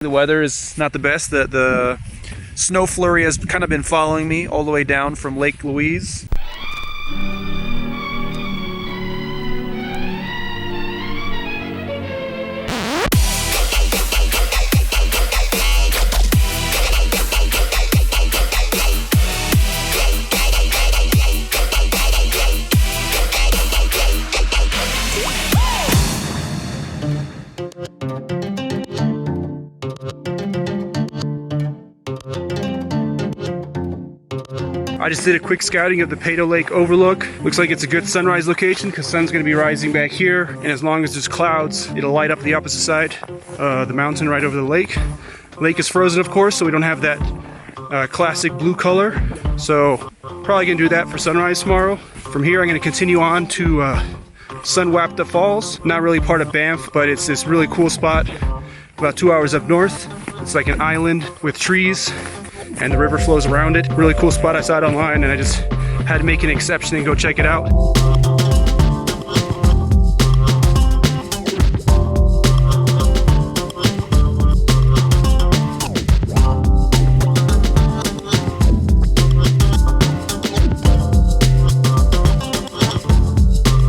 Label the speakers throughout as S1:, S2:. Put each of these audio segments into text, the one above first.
S1: The weather is not the best. The snow flurry has kind of been following me all the way down from Lake Louise. I just did a quick scouting of the PEYTO Lake overlook. Looks like it's a good sunrise location because sun's going to be rising back here, and as long as there's clouds, it'll light up the opposite side, the mountain right over the lake. Lake is frozen, of course, so we don't have that classic blue color. So probably gonna do that for sunrise tomorrow. From here, I'm gonna continue on to Sunwapta Falls. Not really part of Banff, but it's this really cool spot about 2 hours up north. It's like an island with trees, and the river flows around it. Really cool spot. I saw it online and I just had to make an exception and go check it out.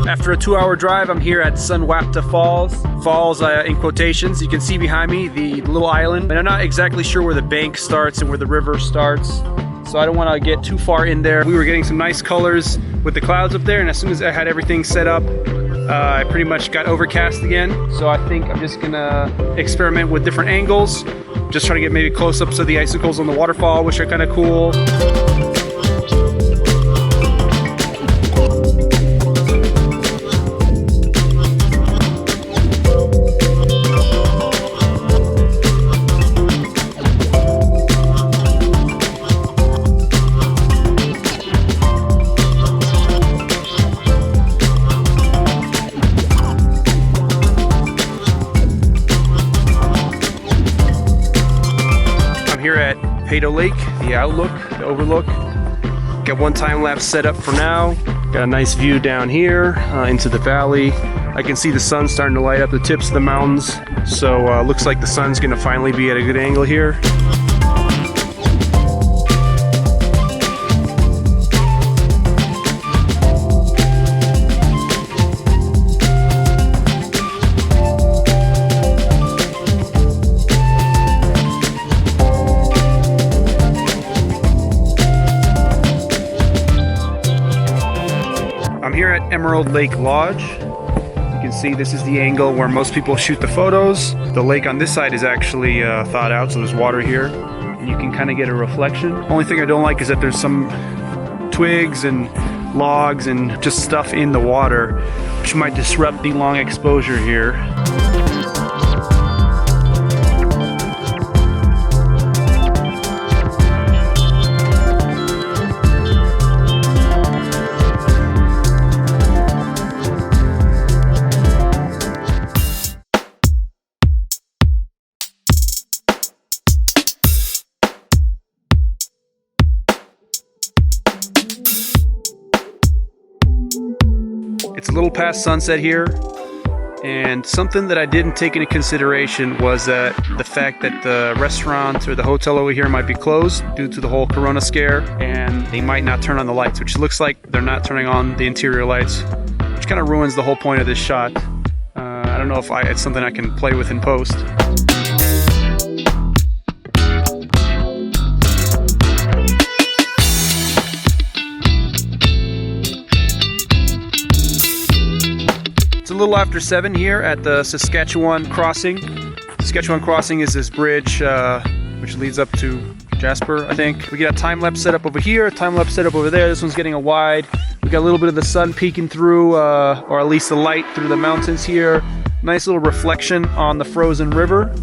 S1: After a 2-hour drive, I'm here at Sunwapta Falls. Falls in quotations. You can see behind me the little island. And I'm not exactly sure where the bank starts and where the river starts, so I don't want to get too far in there. We were getting some nice colors with the clouds up there, and as soon as I had everything set up, I pretty much got overcast again. So I think I'm just gonna experiment with different angles. Just try to get maybe close-ups of the icicles on the waterfall, which are kind of cool. Here at PEYTO Lake, the outlook, the overlook. Got one time lapse set up for now. Got a nice view down here into the valley. I can see the sun starting to light up the tips of the mountains. So looks like the sun's gonna finally be at a good angle here. I'm here at Emerald Lake Lodge. You can see this is the angle where most people shoot the photos. The lake on this side is actually thawed out, so there's water here, and you can kind of get a reflection. Only thing I don't like is that there's some twigs and logs and just stuff in the water, which might disrupt the long exposure here. It's a little past sunset here, and something that I didn't take into consideration was that the fact that the restaurant or the hotel over here might be closed due to the whole corona scare, and they might not turn on the lights, which looks like they're not turning on the interior lights, which kind of ruins the whole point of this shot. I don't know if it's something I can play with in post. It's a little after 7 here at the Saskatchewan Crossing. Saskatchewan Crossing is this bridge which leads up to Jasper, I think. We got a time-lapse setup over here, a time-lapse setup over there. This one's getting a wide. We got a little bit of the sun peeking through, or at least the light through the mountains here. Nice little reflection on the frozen river.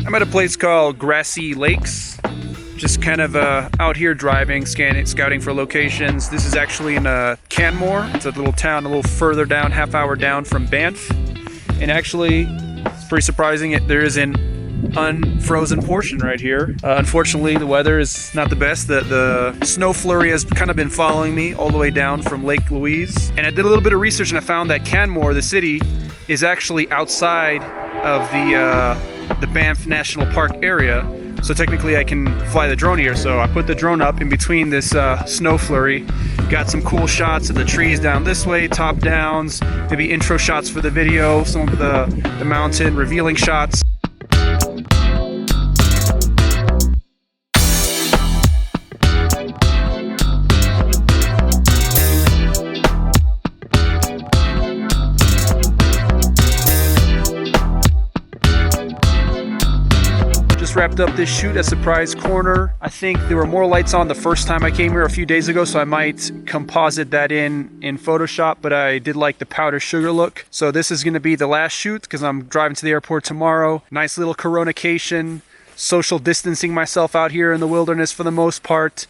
S1: I'm at a place called Grassy Lakes. Just kind of out here driving, scanning, scouting for locations. This is actually in Canmore. It's a little town a little further down, half hour down from Banff. And actually, it's pretty surprising, there is an unfrozen portion right here. Unfortunately, the weather is not the best. The snow flurry has kind of been following me all the way down from Lake Louise. And I did a little bit of research and I found that Canmore, the city, is actually outside of the Banff National Park area. So technically I can fly the drone here. So I put the drone up in between this snow flurry. Got some cool shots of the trees down this way, top downs, maybe intro shots for the video, some of the mountain revealing shots. Wrapped up this shoot at Surprise Corner. I think there were more lights on the first time I came here a few days ago, so I might composite that in Photoshop, but I did like the powder sugar look. So this is going to be the last shoot because I'm driving to the airport tomorrow. Nice little coronacation, social distancing myself out here in the wilderness for the most part.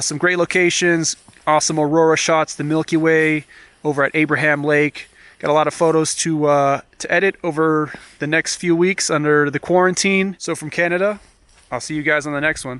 S1: Some great locations, awesome aurora shots, the Milky Way over at Abraham Lake. Got a lot of photos to edit over the next few weeks under the quarantine. So from Canada, I'll see you guys on the next one.